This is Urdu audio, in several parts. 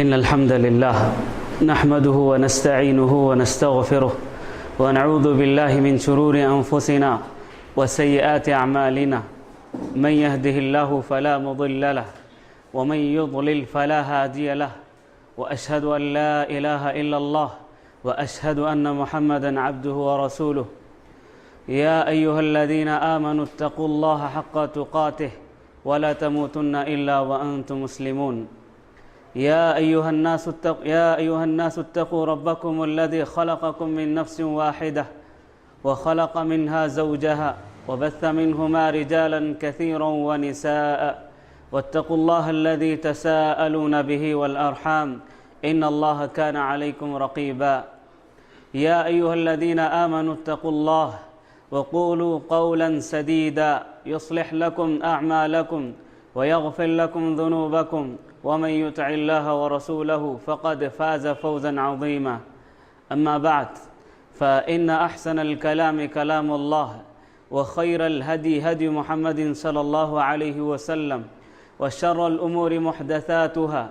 إن الحمد لله نحمده ونستعينه ونستغفره ونعوذ بالله من شرور أنفسنا وسيئات أعمالنا من يهده الله فلا مضل له ومن يضلل فلا هادي له وأشهد أن لا إله إلا الله وأشهد أن محمدًا عبده ورسوله يا أيها الذين آمنوا اتقوا الله حق تقاته ولا تموتن إلا وأنتم مسلمون يا أيها الناس اتقوا ربكم الذي خلقكم من نفس واحدة وخلق منها زوجها وبث منهما رجالا كثيرا ونساء واتقوا الله الذي تساءلون به والأرحام إن الله كان عليكم رقيبا يا أيها الذين آمنوا اتقوا الله وقولوا قولا سديدا يصلح لكم أعمالكم ويغفر لكم ذنوبكم ومن يطع الله ورسوله فقد فاز فوزا عظيما أما بعد فإن أحسن الكلام كلام الله وخير الهدي هدي محمد صلى الله عليه وسلم وشر الأمور محدثاتها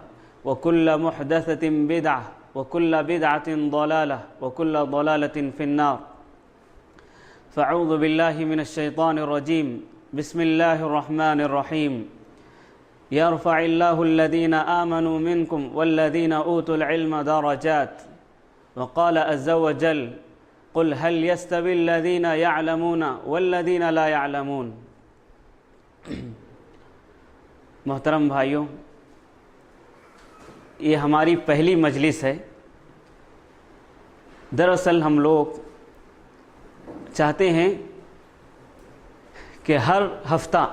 وكل محدثة بدعة وكل بدعة ضلالة وكل ضلالة في النار فأعوذ بالله من الشيطان الرجيم بسم الله الرحمن الرحيم يرفع الله الذين آمنوا منكم والذين أوتوا العلم درجات وقال عز وجل قل هل يستوي الذين يعلمون والذين لا يعلمون محترم بھائیوں، یہ ہماری پہلی مجلس ہے۔ دراصل ہم لوگ چاہتے ہیں کہ ہر ہفتہ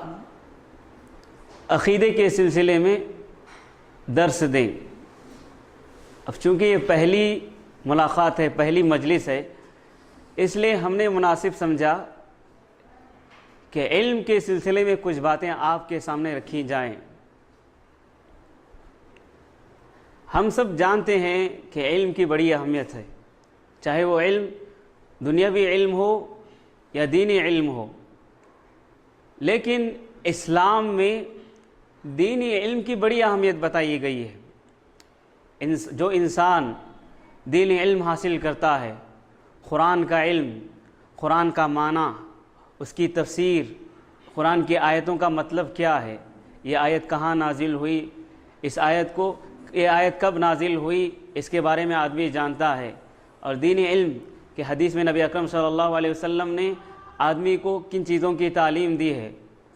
عقیدے کے سلسلے میں درس دیں۔ اب چونکہ یہ پہلی ملاقات ہے، پہلی مجلس ہے، اس لیے ہم نے مناسب سمجھا کہ علم کے سلسلے میں کچھ باتیں آپ کے سامنے رکھی جائیں۔ ہم سب جانتے ہیں کہ علم کی بڑی اہمیت ہے، چاہے وہ علم دنیاوی علم ہو یا دینی علم ہو، لیکن اسلام میں دینی علم کی بڑی اہمیت بتائی گئی ہے۔ جو انسان دینی علم حاصل کرتا ہے، قرآن کا علم، قرآن کا معنی، اس کی تفسیر، قرآن کی آیتوں کا مطلب کیا ہے، یہ آیت کہاں نازل ہوئی، یہ آیت کب نازل ہوئی، اس کے بارے میں آدمی جانتا ہے۔ اور دینی علم کہ حدیث میں نبی اکرم صلی اللہ علیہ وسلم نے آدمی کو کن چیزوں کی تعلیم دی ہے،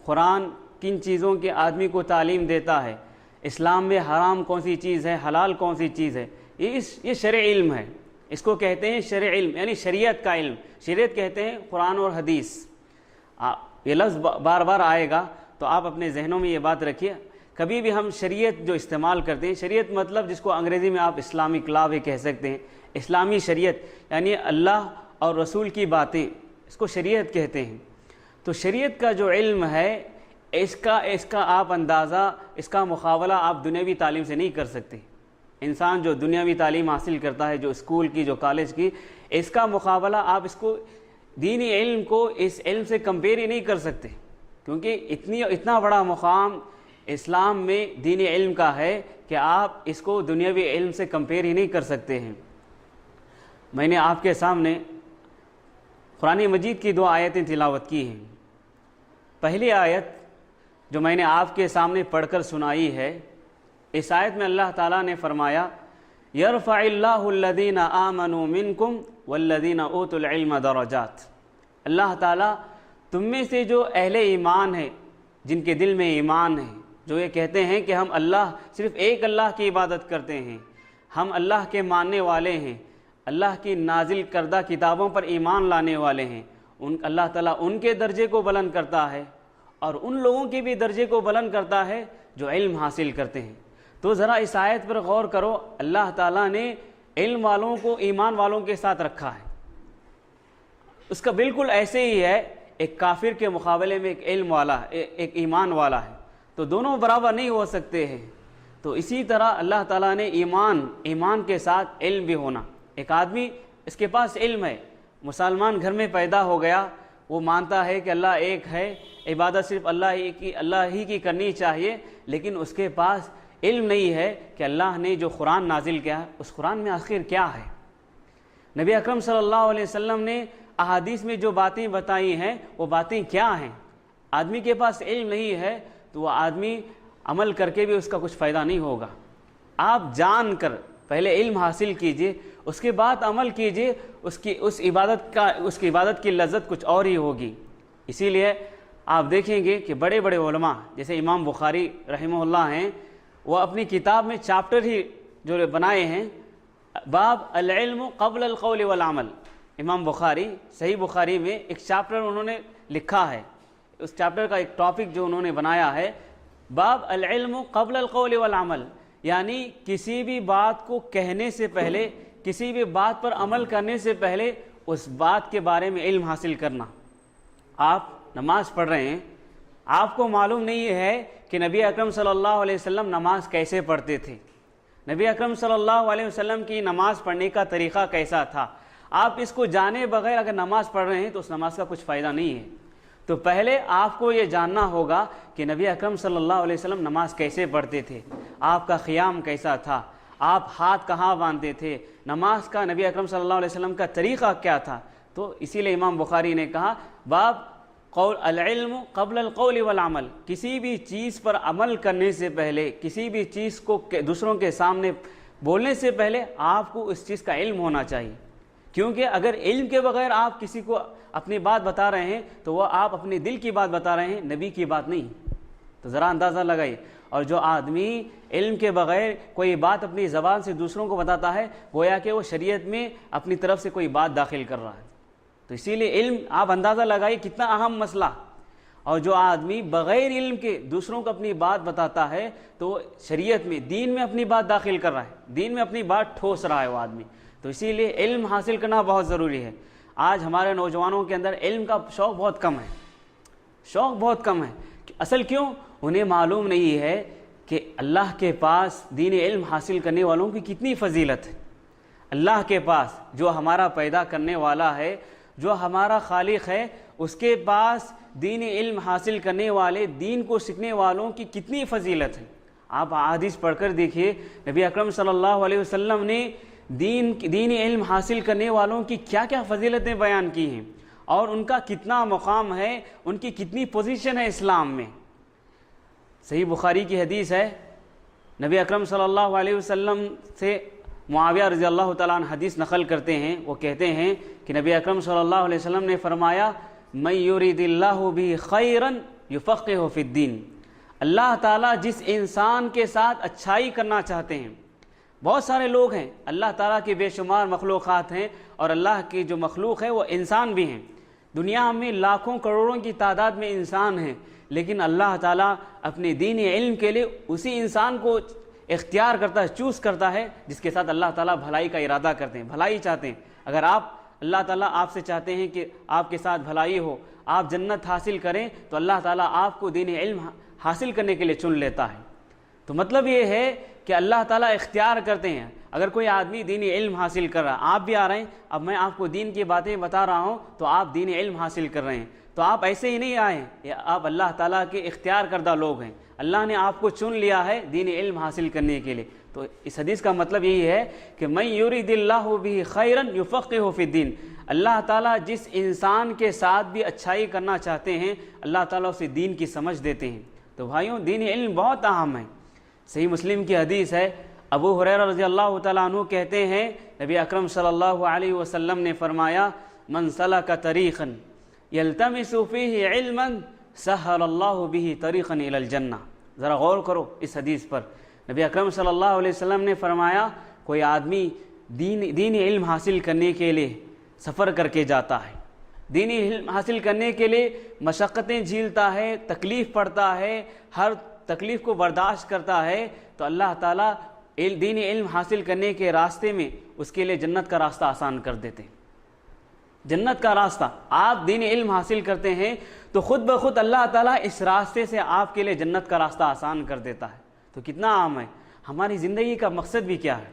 قرآن کن چیزوں کی آدمی کو تعلیم دیتا ہے، اسلام میں حرام کون سی چیز ہے، حلال کون سی چیز ہے، یہ شرع علم ہے۔ اس کو کہتے ہیں شرع علم، یعنی شریعت کا علم۔ شریعت کہتے ہیں قرآن اور حدیث۔ یہ لفظ بار بار آئے گا تو آپ اپنے ذہنوں میں یہ بات رکھیے۔ کبھی بھی ہم شریعت جو استعمال کرتے ہیں، شریعت مطلب جس کو انگریزی میں آپ اسلامک لا بھی کہہ سکتے ہیں، اسلامی شریعت یعنی اللہ اور رسول کی باتیں، اس کو شریعت کہتے ہیں۔ تو شریعت کا جو علم ہے، اس کا آپ اندازہ، اس کا مقابلہ آپ دنیاوی تعلیم سے نہیں کر سکتے۔ انسان جو دنیاوی تعلیم حاصل کرتا ہے، جو اسکول کی، جو کالج کی، اس کا مقابلہ آپ اس کو دینی علم کو اس علم سے کمپیئر ہی نہیں کر سکتے، کیونکہ اتنا بڑا مقام اسلام میں دینی علم کا ہے کہ آپ اس کو دنیاوی علم سے کمپیئر ہی نہیں کر سکتے ہیں۔ میں نے آپ کے سامنے قرآن مجید کی 2 آیتیں تلاوت کی ہیں۔ پہلی آیت جو میں نے آپ کے سامنے پڑھ کر سنائی ہے، اس آیت میں اللہ تعالیٰ نے فرمایا یرفع اللہ الذین آمنوا منکم والذین اوتوا العلم درجات۔ اللہ تعالیٰ تم میں سے جو اہل ایمان ہیں، جن کے دل میں ایمان ہے، جو یہ کہتے ہیں کہ ہم صرف ایک اللہ کی عبادت کرتے ہیں، ہم اللہ کے ماننے والے ہیں، اللہ کی نازل کردہ کتابوں پر ایمان لانے والے ہیں، اللہ تعالیٰ ان کے درجے کو بلند کرتا ہے اور ان لوگوں کے بھی درجے کو بلند کرتا ہے جو علم حاصل کرتے ہیں۔ تو ذرا اس آیت پر غور کرو، اللہ تعالیٰ نے علم والوں کو ایمان والوں کے ساتھ رکھا ہے۔ اس کا بالکل ایسے ہی ہے، ایک کافر کے مقابلے میں ایک علم والا ہے، ایک ایمان والا ہے، تو دونوں برابر نہیں ہو سکتے ہیں۔ تو اسی طرح اللہ تعالیٰ نے ایمان کے ساتھ علم بھی ہونا۔ ایک آدمی اس کے پاس علم ہے، مسلمان گھر میں پیدا ہو گیا، وہ مانتا ہے کہ اللہ ایک ہے، عبادت صرف اللہ ہی کی کرنی چاہیے، لیکن اس کے پاس علم نہیں ہے کہ اللہ نے جو قرآن نازل کیا اس قرآن میں آخر کیا ہے۔ نبی اکرم صلی اللہ علیہ وسلم نے احادیث میں جو باتیں بتائی ہیں وہ باتیں کیا ہیں۔ آدمی کے پاس علم نہیں ہے تو وہ آدمی عمل کر کے بھی اس کا کچھ فائدہ نہیں ہوگا۔ آپ جان کر پہلے علم حاصل کیجئے، اس کے بعد عمل کیجئے، اس کی عبادت کی لذت کچھ اور ہی ہوگی۔ اسی لیے آپ دیکھیں گے کہ بڑے بڑے علماء جیسے امام بخاری رحمہ اللہ ہیں، وہ اپنی کتاب میں چیپٹر ہی جو بنائے ہیں، باب العلم قبل القول والعمل۔ امام بخاری صحیح بخاری میں ایک چیپٹر انہوں نے لکھا ہے، اس چیپٹر کا ایک ٹاپک جو انہوں نے بنایا ہے باب العلم قبل القول والعمل، یعنی کسی بھی بات کو کہنے سے پہلے، کسی بھی بات پر عمل کرنے سے پہلے اس بات کے بارے میں علم حاصل کرنا۔ آپ نماز پڑھ رہے ہیں، آپ کو معلوم نہیں ہے کہ نبی اکرم صلی اللہ علیہ وسلم نماز کیسے پڑھتے تھے، نبی اکرم صلی اللہ علیہ وسلم کی نماز پڑھنے کا طریقہ کیسا تھا، آپ اس کو جانے بغیر اگر نماز پڑھ رہے ہیں تو اس نماز کا کچھ فائدہ نہیں ہے۔ تو پہلے آپ کو یہ جاننا ہوگا کہ نبی اکرم صلی اللہ علیہ وسلم نماز کیسے پڑھتے تھے، آپ کا قیام کیسا تھا، آپ ہاتھ کہاں باندھتے تھے، نماز کا نبی اکرم صلی اللہ علیہ وسلم کا طریقہ کیا تھا۔ تو اسی لیے امام بخاری نے کہا باب العلم قبل القول والعمل، کسی بھی چیز پر عمل کرنے سے پہلے، کسی بھی چیز کو دوسروں کے سامنے بولنے سے پہلے آپ کو اس چیز کا علم ہونا چاہیے، کیونکہ اگر علم کے بغیر آپ کسی کو اپنی بات بتا رہے ہیں تو وہ آپ اپنے دل کی بات بتا رہے ہیں، نبی کی بات نہیں۔ تو ذرا اندازہ لگائیے۔ اور جو آدمی علم کے بغیر کوئی بات اپنی زبان سے دوسروں کو بتاتا ہے، گویا کہ وہ شریعت میں اپنی طرف سے کوئی بات داخل کر رہا ہے۔ تو اسی لیے علم، آپ اندازہ لگائیے کتنا اہم مسئلہ۔ اور جو آدمی بغیر علم کے دوسروں کو اپنی بات بتاتا ہے تو وہ شریعت میں، دین میں اپنی بات داخل کر رہا ہے، دین میں اپنی بات ٹھوس رہا ہے وہ آدمی۔ تو اسی لیے علم حاصل کرنا بہت ضروری ہے۔ آج ہمارے نوجوانوں کے اندر علم کا شوق بہت کم ہے، شوق بہت کم ہے۔ اصل کیوں؟ انہیں معلوم نہیں ہے کہ اللہ کے پاس دین علم حاصل کرنے والوں کی کتنی فضیلت ہے۔ اللہ کے پاس جو ہمارا پیدا کرنے والا ہے، جو ہمارا خالق ہے، اس کے پاس دین علم حاصل کرنے والے، دین کو سیکھنے والوں کی کتنی فضیلت ہے۔ آپ احادیث پڑھ کر دیکھیے، نبی اکرم صلی اللہ علیہ وسلم نے دین علم حاصل کرنے والوں کی کیا کیا فضیلتیں بیان کی ہیں، اور ان کا کتنا مقام ہے، ان کی کتنی پوزیشن ہے اسلام میں۔ صحیح بخاری کی حدیث ہے، نبی اکرم صلی اللہ علیہ وسلم سے معاویہ رضی اللہ تعالیٰ عنہ حدیث نقل کرتے ہیں، وہ کہتے ہیں کہ نبی اکرم صلی اللہ علیہ وسلم نے فرمایا من یرید اللہ بہ خیرا یفقہہ فی الدین، اللہ تعالیٰ جس انسان کے ساتھ اچھائی کرنا چاہتے ہیں، بہت سارے لوگ ہیں، اللہ تعالیٰ کی بے شمار مخلوقات ہیں، اور اللہ کی جو مخلوق ہے وہ انسان بھی ہیں، دنیا میں لاکھوں کروڑوں کی تعداد میں انسان ہیں، لیکن اللہ تعالیٰ اپنے دین علم کے لیے اسی انسان کو اختیار کرتا ہے، چوز کرتا ہے جس کے ساتھ اللہ تعالیٰ بھلائی کا ارادہ کرتے ہیں، بھلائی چاہتے ہیں۔ اگر اللہ تعالیٰ آپ سے چاہتے ہیں کہ آپ کے ساتھ بھلائی ہو، آپ جنت حاصل کریں، تو اللہ تعالیٰ آپ کو دین علم حاصل کرنے کے لیے چن لیتا ہے۔ تو مطلب یہ ہے کہ اللہ تعالیٰ اختیار کرتے ہیں۔ اگر کوئی آدمی دینی علم حاصل کر رہا ہے، آپ بھی آ رہے ہیں، اب میں آپ کو دین کی باتیں بتا رہا ہوں تو آپ دینی علم حاصل کر رہے ہیں، تو آپ ایسے ہی نہیں آئے ہیں، آپ اللہ تعالیٰ کے اختیار کردہ لوگ ہیں، اللہ نے آپ کو چن لیا ہے دینی علم حاصل کرنے کے لیے۔ تو اس حدیث کا مطلب یہی ہے کہ من یرید اللہ بہ خیرا یفقہہ فی الدین، اللہ تعالیٰ جس انسان کے ساتھ بھی اچھائی کرنا چاہتے ہیں، اللہ تعالیٰ اسے دین کی سمجھ دیتے ہیں۔ تو بھائیوں، دینی علم بہت اہم ہے۔ صحیح مسلم کی حدیث ہے، ابو ہریرہ رضی اللہ تعالیٰ عنہ کہتے ہیں نبی اکرم صلی اللہ علیہ وسلم نے فرمایا من سلک طریقا یلتمس فیہ علما سہل اللہ بہ طریقا الی الجنہ۔ ذرا غور کرو اس حدیث پر۔ نبی اکرم صلی اللہ علیہ وسلم نے فرمایا کوئی آدمی دینی علم حاصل کرنے کے لیے سفر کر کے جاتا ہے، دینی علم حاصل کرنے کے لیے مشقتیں جھیلتا ہے، تکلیف پڑتا ہے، ہر تکلیف کو برداشت کرتا ہے، تو اللہ تعالیٰ دینی علم حاصل کرنے کے راستے میں اس کے لیے جنت کا راستہ آسان کر دیتے ہیں۔ جنت کا راستہ، آپ دینی علم حاصل کرتے ہیں تو خود بخود اللہ تعالیٰ اس راستے سے آپ کے لیے جنت کا راستہ آسان کر دیتا ہے۔ تو کتنا عام ہے۔ ہماری زندگی کا مقصد بھی کیا ہے؟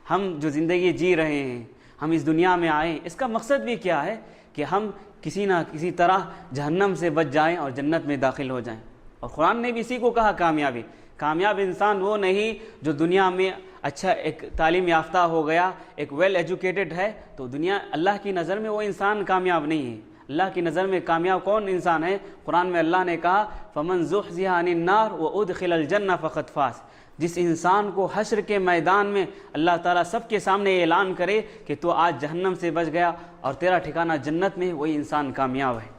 ہم جو زندگی جی رہے ہیں، ہم اس دنیا میں آئے، اس کا مقصد بھی کیا ہے کہ ہم کسی نہ کسی طرح جہنم سے بچ جائیں اور جنت میں داخل ہو جائیں۔ اور قرآن نے بھی اسی کو کہا کامیاب انسان وہ نہیں جو دنیا میں اچھا ایک تعلیم یافتہ ہو گیا، ایک ویل ایجوکیٹڈ ہے، تو دنیا اللہ کی نظر میں وہ انسان کامیاب نہیں ہے۔ اللہ کی نظر میں کامیاب کون انسان ہے؟ قرآن میں اللہ نے کہا فَمَنْ زُحْزِحَ عَنِ النَّارِ وَأُدْخِلَ الْجَنَّةَ فَقَدْ فَازَ۔ جس انسان کو حشر کے میدان میں اللہ تعالیٰ سب کے سامنے اعلان کرے کہ تو آج جہنم سے بچ گیا اور تیرا ٹھکانہ جنت میں، وہی انسان کامیاب ہے۔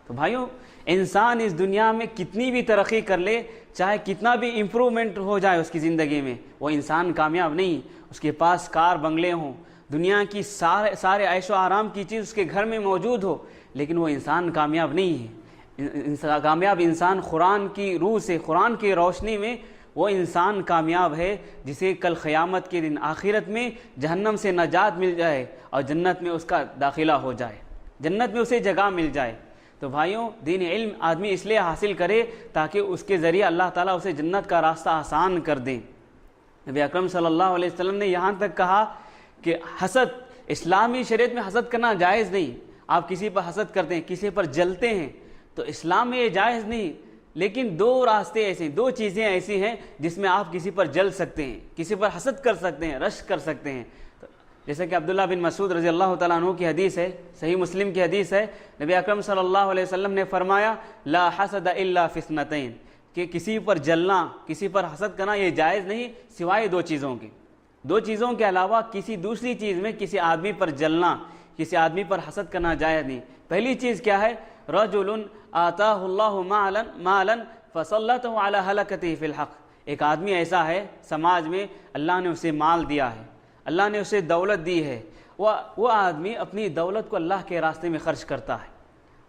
تو بھائیوں، انسان اس دنیا میں کتنی بھی ترقی کر لے، چاہے کتنا بھی امپرومنٹ ہو جائے اس کی زندگی میں، وہ انسان کامیاب نہیں۔ اس کے پاس کار بنگلے ہوں، دنیا کی سارے عیش و آرام کی چیز اس کے گھر میں موجود ہو، لیکن وہ انسان کامیاب نہیں ہے۔ کامیاب انسان قرآن کی روح سے، قرآن کی روشنی میں وہ انسان کامیاب ہے جسے کل قیامت کے دن آخرت میں جہنم سے نجات مل جائے اور جنت میں اس کا داخلہ ہو جائے، جنت میں اسے جگہ مل جائے۔ تو بھائیوں، دین علم آدمی اس لیے حاصل کرے تاکہ اس کے ذریعے اللہ تعالیٰ اسے جنت کا راستہ آسان کر دیں۔ نبی اکرم صلی اللہ علیہ وسلم نے یہاں تک کہا کہ حسد، اسلامی شریعت میں حسد کرنا جائز نہیں۔ آپ کسی پر حسد کرتے ہیں، کسی پر جلتے ہیں، تو اسلام میں یہ جائز نہیں۔ لیکن دو راستے ایسے، دو چیزیں ایسی ہیں جس میں آپ کسی پر جل سکتے ہیں، کسی پر حسد کر سکتے ہیں، رشک کر سکتے ہیں۔ جیسا کہ عبداللہ بن مسعود رضی اللہ تعالیٰ عنہ کی حدیث ہے، صحیح مسلم کی حدیث ہے، نبی اکرم صلی اللہ علیہ وسلم نے فرمایا لا حسد الا فی اثنتین، کہ کسی پر جلنا، کسی پر حسد کرنا یہ جائز نہیں سوائے دو چیزوں کے۔ دو چیزوں کے علاوہ کسی دوسری چیز میں کسی آدمی پر جلنا، کسی آدمی پر حسد کرنا جائز نہیں۔ پہلی چیز کیا ہے؟ رجل آتاہ اللہ مالا فسلطہ علی ہلکتہ فی الحق، ایک آدمی ایسا ہے سماج میں اللہ نے اسے مال دیا ہے، اللہ نے اسے دولت دی ہے، وہ آدمی اپنی دولت کو اللہ کے راستے میں خرچ کرتا ہے۔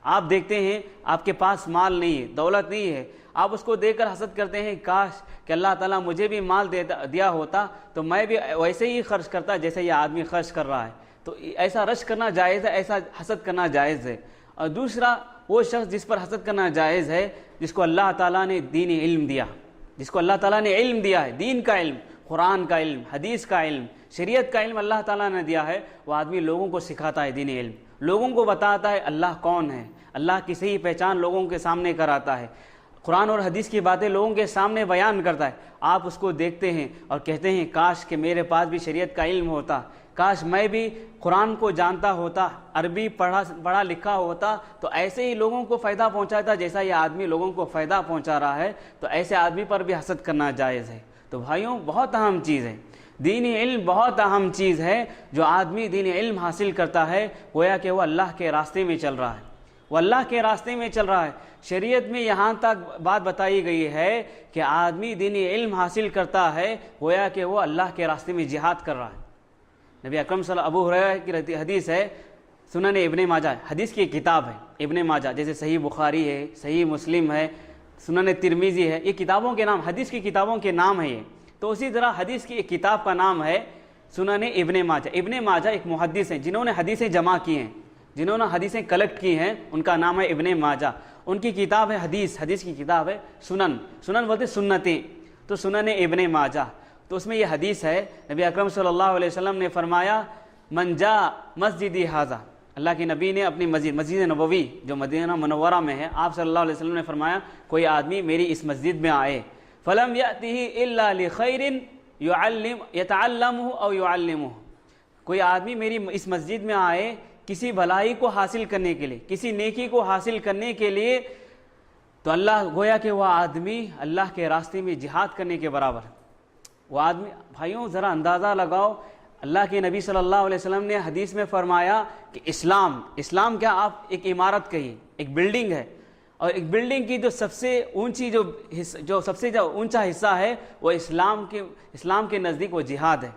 آپ دیکھتے ہیں آپ کے پاس مال نہیں ہے، دولت نہیں ہے، آپ اس کو دیکھ کر حسد کرتے ہیں کاش کہ اللہ تعالیٰ مجھے بھی مال دیا ہوتا تو میں بھی ویسے ہی خرچ کرتا جیسے یہ آدمی خرچ کر رہا ہے۔ تو ایسا رش کرنا جائز ہے، ایسا حسد کرنا جائز ہے۔ اور دوسرا، وہ شخص جس پر حسد کرنا جائز ہے جس کو اللہ تعالیٰ نے دینی علم دیا، جس کو اللہ تعالیٰ نے علم دیا ہے، دین کا علم، قرآن کا علم، حدیث کا علم، شریعت کا علم اللہ تعالیٰ نے دیا ہے، وہ آدمی لوگوں کو سکھاتا ہے دینی علم، لوگوں کو بتاتا ہے اللہ کون ہے، اللہ کی صحیح پہچان لوگوں کے سامنے کراتا ہے، قرآن اور حدیث کی باتیں لوگوں کے سامنے بیان کرتا ہے۔ آپ اس کو دیکھتے ہیں اور کہتے ہیں کاش کہ میرے پاس بھی شریعت کا علم ہوتا، کاش میں بھی قرآن کو جانتا ہوتا، عربی پڑھا لکھا ہوتا تو ایسے ہی لوگوں کو فائدہ پہنچاتا جیسا یہ آدمی لوگوں کو فائدہ پہنچا رہا ہے۔ تو ایسے آدمی پر بھی حسد کرنا جائز ہے۔ تو بھائیوں، بہت اہم چیز ہے، دینی علم بہت اہم چیز ہے۔ جو آدمی دینی علم حاصل کرتا ہے گویا کہ وہ اللہ کے راستے میں چل رہا ہے، وہ اللہ کے راستے میں چل رہا ہے۔ شریعت میں یہاں تک بات بتائی گئی ہے کہ آدمی دینی علم حاصل کرتا ہے گویا کہ وہ اللہ کے راستے میں جہاد کر رہا ہے۔ نبی اکرم صلی اللہ ابو ہریرہ کی حدیث ہے، سنن ابن ماجہ، حدیث کی کتاب ہے ابن ماجہ، جیسے صحیح بخاری ہے، صحیح مسلم ہے، سنن ترمذی ہے، یہ کتابوں کے نام، حدیث کی کتابوں کے نام ہیں یہ۔ تو اسی طرح حدیث کی ایک کتاب کا نام ہے سنن ابن ماجہ۔ ابن ماجہ ایک محدث ہیں جنہوں نے حدیثیں جمع کی ہیں، جنہوں نے حدیثیں کلیکٹ کی ہیں، ان کا نام ہے ابن ماجہ۔ ان کی کتاب ہے حدیث کی کتاب ہے سنن بولتے سنتیں، تو سنن ابن ماجہ۔ تو اس میں یہ حدیث ہے، نبی اکرم صلی اللہ علیہ وسلم نے فرمایا من جاء مسجدی ھذا، اللہ کے نبی نے اپنی مسجد نبوی جو مدینہ منورہ میں ہے، آپ صلی اللہ علیہ وسلم نے فرمایا کوئی آدمی میری اس مسجد میں آئے فلم یأتہ الا لخیر یتعلمہ او یعلمہ، کوئی آدمی میری اس مسجد میں آئے کسی بھلائی کو حاصل کرنے کے لیے، کسی نیکی کو حاصل کرنے کے لیے، تو اللہ گویا کہ وہ آدمی اللہ کے راستے میں جہاد کرنے کے برابر ہے۔ وہ آدمی، بھائیوں ذرا اندازہ لگاؤ، اللہ کے نبی صلی اللہ علیہ وسلم نے حدیث میں فرمایا کہ اسلام کیا، آپ ایک عمارت کہیے، ایک بلڈنگ ہے، اور ایک بلڈنگ کی جو سب سے اونچی جو سب سے اونچا حصہ ہے وہ اسلام کے نزدیک وہ جہاد ہے۔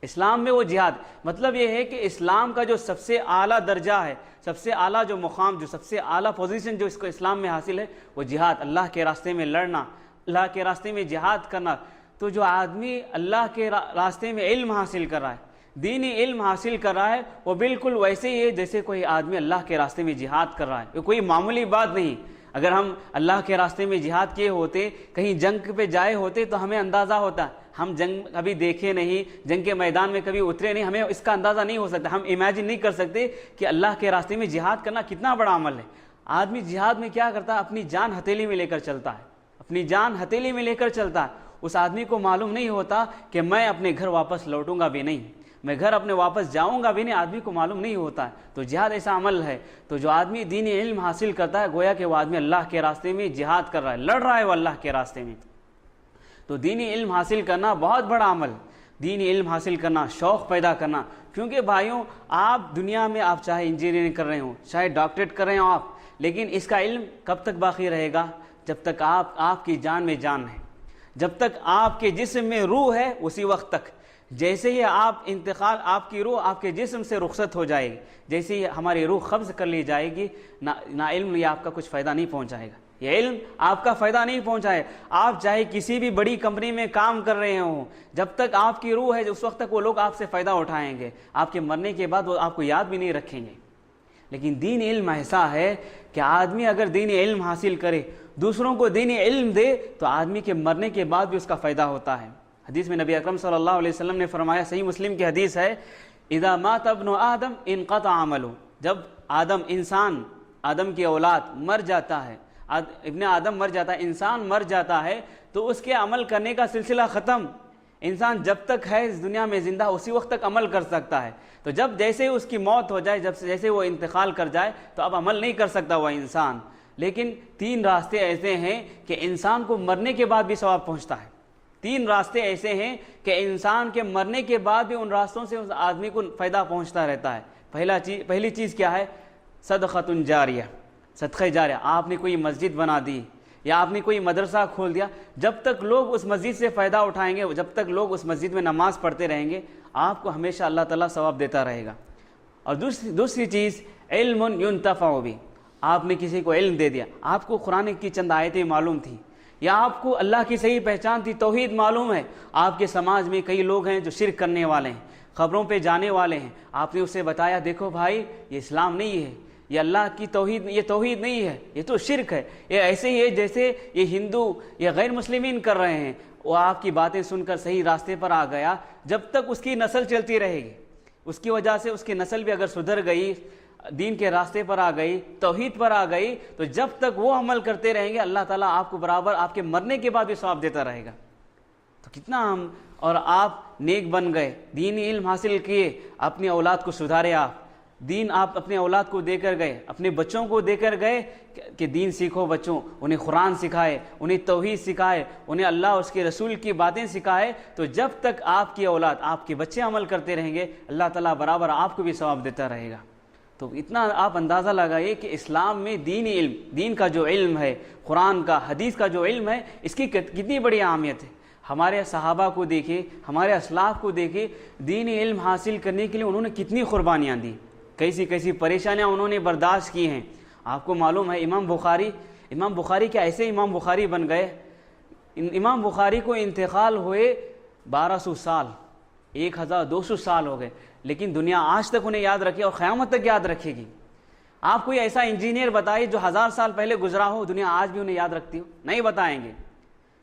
اسلام میں وہ جہاد، مطلب یہ ہے کہ اسلام کا جو سب سے اعلیٰ درجہ ہے، سب سے اعلیٰ جو مقام، جو سب سے اعلیٰ پوزیشن جو اس کو اسلام میں حاصل ہے وہ جہاد، اللہ کے راستے میں لڑنا، اللہ کے راستے میں جہاد کرنا۔ تو جو آدمی اللہ کے راستے میں علم حاصل کر رہا ہے، دینی علم حاصل کر رہا ہے، وہ بالکل ویسے ہی ہے جیسے کوئی آدمی اللہ کے راستے میں جہاد کر رہا ہے۔ یہ کوئی معمولی بات نہیں۔ اگر ہم اللہ کے راستے میں جہاد کیے ہوتے، کہیں جنگ پہ جائے ہوتے تو ہمیں اندازہ ہوتا، ہم جنگ کبھی دیکھے نہیں، جنگ کے میدان میں کبھی اترے نہیں، ہمیں اس کا اندازہ نہیں ہو سکتا، ہم امیجن نہیں کر سکتے کہ اللہ کے راستے میں جہاد کرنا کتنا بڑا عمل ہے۔ آدمی جہاد میں کیا کرتا ہے، اپنی جان ہتھیلی میں لے کر چلتا ہے، اپنی جان ہتھیلی میں لے کر چلتا ہے، اس آدمی کو معلوم نہیں ہوتا کہ میں اپنے گھر واپس لوٹوں گا بھی نہیں، میں گھر اپنے واپس جاؤں گا بھی نہیں، آدمی کو معلوم نہیں ہوتا ہے۔ تو جہاد ایسا عمل ہے، تو جو آدمی دینی علم حاصل کرتا ہے گویا کہ وہ آدمی اللہ کے راستے میں جہاد کر رہا ہے، لڑ رہا ہے وہ اللہ کے راستے میں۔ تو دینی علم حاصل کرنا بہت بڑا عمل، دینی علم حاصل کرنا، شوق پیدا کرنا، کیونکہ بھائیوں آپ دنیا میں آپ چاہے انجینئرنگ کر رہے ہوں، چاہے ڈاکٹریٹ کر رہے ہوں آپ، لیکن اس کا علم کب تک باقی رہے گا؟ جب تک آپ کی جان میں جان ہے، جب تک آپ کے جسم میں روح ہے اسی وقت تک۔ جیسے ہی آپ کی روح آپ کے جسم سے رخصت ہو جائے گی، جیسے ہی ہماری روح قبض کر لی جائے گی، نہ علم یہ آپ کا کچھ فائدہ نہیں پہنچائے گا، یہ علم آپ کا فائدہ نہیں پہنچائے۔ آپ چاہے کسی بھی بڑی کمپنی میں کام کر رہے ہوں، جب تک آپ کی روح ہے اس وقت تک وہ لوگ آپ سے فائدہ اٹھائیں گے، آپ کے مرنے کے بعد وہ آپ کو یاد بھی نہیں رکھیں گے۔ لیکن دین علم ایسا ہے کہ آدمی اگر دینی علم حاصل کرے، دوسروں کو دینی علم دے، تو آدمی کے مرنے کے بعد بھی اس کا فائدہ ہوتا ہے۔ حدیث میں نبی اکرم صلی اللہ علیہ وسلم نے فرمایا، صحیح مسلم کی حدیث ہے، اذا مات ابن آدم انقطع عملہ، جب آدم کی اولاد مر جاتا ہے، ابن آدم مر جاتا ہے، انسان مر جاتا ہے، تو اس کے عمل کرنے کا سلسلہ ختم۔ انسان جب تک ہے اس دنیا میں زندہ اسی وقت تک عمل کر سکتا ہے، تو جب جیسے اس کی موت ہو جائے، جیسے وہ انتقال کر جائے، تو اب عمل نہیں کر سکتا وہ انسان۔ لیکن 3 راستے ایسے ہیں کہ انسان کو مرنے کے بعد بھی ثواب پہنچتا ہے۔ 3 راستے ایسے ہیں کہ انسان کے مرنے کے بعد بھی ان راستوں سے اس آدمی کو فائدہ پہنچتا رہتا ہے۔ پہلی چیز کیا ہے؟ صدقۃ جاریہ، صدقہ جاریہ۔ آپ نے کوئی مسجد بنا دی یا آپ نے کوئی مدرسہ کھول دیا، جب تک لوگ اس مسجد سے فائدہ اٹھائیں گے، جب تک لوگ اس مسجد میں نماز پڑھتے رہیں گے، آپ کو ہمیشہ اللہ تعالیٰ ثواب دیتا رہے گا۔ اور دوسری چیز علم ينتفع به، آپ نے کسی کو علم دے دیا، آپ کو قرآن کی چند آیتیں معلوم تھیں، یا آپ کو اللہ کی صحیح پہچان تھی، توحید معلوم ہے، آپ کے سماج میں کئی لوگ ہیں جو شرک کرنے والے ہیں، خبروں پہ جانے والے ہیں، آپ نے اسے بتایا دیکھو بھائی یہ اسلام نہیں ہے، یہ اللہ کی توحید، یہ توحید نہیں ہے، یہ تو شرک ہے، یہ ایسے ہی ہے جیسے یہ ہندو یا غیر مسلمین کر رہے ہیں۔ وہ آپ کی باتیں سن کر صحیح راستے پر آ گیا، جب تک اس کی نسل چلتی رہے گی، اس کی وجہ سے اس کی نسل بھی اگر سدھر گئی، دین کے راستے پر آ گئی، توحید پر آ گئی، تو جب تک وہ عمل کرتے رہیں گے اللہ تعالیٰ آپ کو برابر آپ کے مرنے کے بعد بھی ثواب دیتا رہے گا۔ تو کتنا ہم اور آپ نیک بن گئے، دینی علم حاصل کیے، اپنی اولاد کو سدھارے، آپ اپنے اولاد کو دے کر گئے، اپنے بچوں کو دے کر گئے کہ دین سیکھو بچوں، انہیں قرآن سکھائے، انہیں توحید سکھائے، انہیں اللہ اور اس کے رسول کی باتیں سکھائے، تو جب تک آپ کی اولاد، آپ کے بچے عمل کرتے رہیں گے، اللہ تعالیٰ برابر آپ کو بھی ثواب دیتا رہے گا۔ تو اتنا آپ اندازہ لگائیے کہ اسلام میں دینی علم، دین کا جو علم ہے، قرآن کا، حدیث کا جو علم ہے، اس کی کتنی بڑی اہمیت ہے۔ ہمارے صحابہ کو دیکھیں، ہمارے اسلاف کو دیکھیں، دینی علم حاصل کرنے کے لیے انہوں نے کتنی قربانیاں دی، کیسی پریشانیاں انہوں نے برداشت کی ہیں۔ آپ کو معلوم ہے امام بخاری کیا ایسے امام بخاری بن گئے؟ امام بخاری کو انتقال ہوئے 1200 سال، 1200 سال ہو گئے، لیکن دنیا آج تک انہیں یاد رکھے اور قیامت تک یاد رکھے گی۔ آپ کوئی ایسا انجینئر بتائیے جو 1000 سال پہلے گزرا ہو، دنیا آج بھی انہیں یاد رکھتی ہو؟ نہیں بتائیں گے،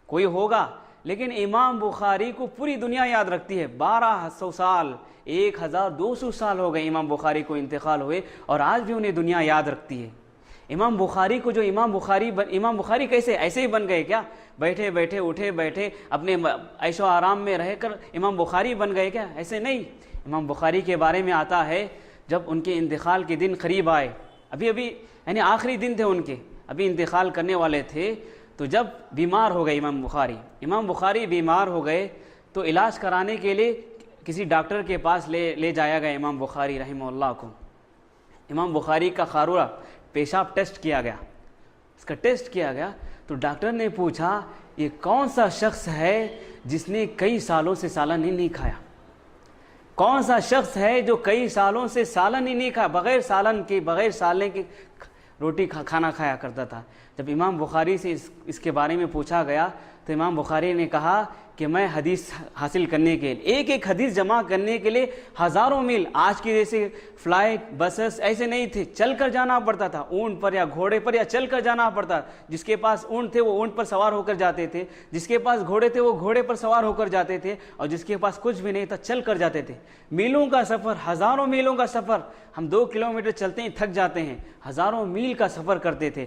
کوئی ہوگا، لیکن امام بخاری کو پوری دنیا یاد رکھتی ہے۔ 1200 سال، 1200 سال ہو گئے امام بخاری کو انتقال ہوئے، اور آج بھی انہیں دنیا یاد رکھتی ہے۔ امام بخاری کیسے ایسے ہی بن گئے کیا؟ بیٹھے بیٹھے اٹھے بیٹھے اپنے عیش و آرام میں رہ کر امام بخاری بن گئے کیا؟ ایسے نہیں۔ امام بخاری کے بارے میں آتا ہے جب ان کے انتقال کے دن قریب آئے، ابھی یعنی آخری دن تھے ان کے، ابھی انتقال کرنے والے تھے، تو جب بیمار ہو گئے امام بخاری بیمار ہو گئے، تو علاج کرانے کے لیے کسی ڈاکٹر کے پاس لے جایا گیا امام بخاری رحمہ اللہ کو۔ امام بخاری کا خارورہ پیشاب ٹیسٹ کیا گیا، اس کا ٹیسٹ کیا گیا، تو ڈاکٹر نے پوچھا یہ کون سا شخص ہے جس نے کئی سالوں سے سالن ہی نہیں کھایا؟ کون سا شخص ہے جو کئی سالوں سے سالن ہی نہیں کھایا، بغیر سالن کے، بغیر سالن کی روٹی کھانا کھایا کرتا تھا؟ جب امام بخاری سے اس کے بارے میں پوچھا گیا تو امام بخاری نے کہا کہ میں حدیث حاصل کرنے کے لیے، ایک حدیث جمع کرنے کے لیے ہزاروں میل، آج کی جیسے فلائٹ بسز ایسے نہیں تھے، چل کر جانا پڑتا تھا، اونٹ پر یا گھوڑے پر یا چل کر جانا پڑتا۔ جس کے پاس اونٹ تھے وہ اونٹ پر سوار ہو کر جاتے تھے، جس کے پاس گھوڑے تھے وہ گھوڑے پر سوار ہو کر جاتے تھے، اور جس کے پاس کچھ بھی نہیں تھا چل کر جاتے تھے۔ میلوں کا سفر، ہزاروں میلوں کا سفر، ہم 2 کلومیٹر چلتے ہیں تھک جاتے ہیں، ہزاروں میل کا سفر کرتے تھے۔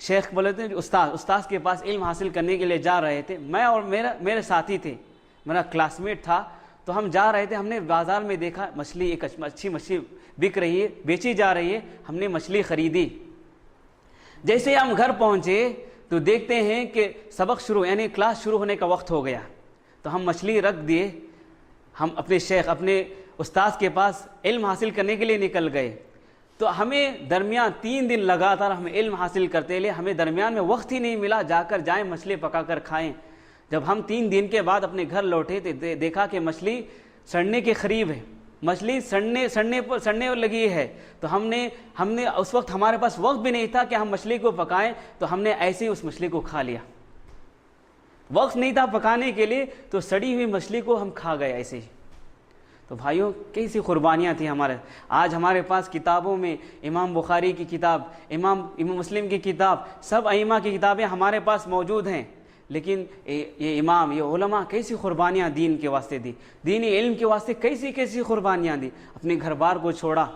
شیخ بولے تھے استاذ کے پاس علم حاصل کرنے کے لیے جا رہے تھے، میں اور میرے ساتھی تھے، میرا کلاس میٹ تھا، تو ہم جا رہے تھے، ہم نے بازار میں دیکھا مچھلی، ایک اچھی مچھلی بک رہی ہے، بیچی جا رہی ہے، ہم نے مچھلی خریدی۔ جیسے ہم گھر پہنچے تو دیکھتے ہیں کہ سبق شروع یعنی کلاس شروع ہونے کا وقت ہو گیا، تو ہم مچھلی رکھ دیے، ہم اپنے شیخ اپنے استاذ کے پاس علم حاصل کرنے کے لیے نکل گئے۔ تو ہمیں درمیان 3 دن لگاتار ہم علم حاصل کرتے لے، ہمیں درمیان میں وقت ہی نہیں ملا جا کر جائیں مچھلی پکا کر کھائیں۔ جب ہم 3 دن کے بعد اپنے گھر لوٹے تو دیکھا کہ مچھلی سڑنے کے قریب ہے، مچھلی سڑنے لگی ہے۔ تو ہم نے اس وقت ہمارے پاس وقت بھی نہیں تھا کہ ہم مچھلی کو پکائیں، تو ہم نے ایسے ہی اس مچھلی کو کھا لیا، وقت نہیں تھا پکانے کے لیے، تو سڑی ہوئی مچھلی کو ہم کھا گئے ایسے ہی۔ تو بھائیوں کیسی قربانیاں تھیں ہمارے۔ آج ہمارے پاس کتابوں میں امام بخاری کی کتاب، امام مسلم کی کتاب، سب ائمہ کی کتابیں ہمارے پاس موجود ہیں، لیکن یہ امام، یہ علماء کیسی قربانیاں دین کے واسطے دی، دینی علم کے واسطے کیسی قربانیاں دی، اپنے گھر بار کو چھوڑا،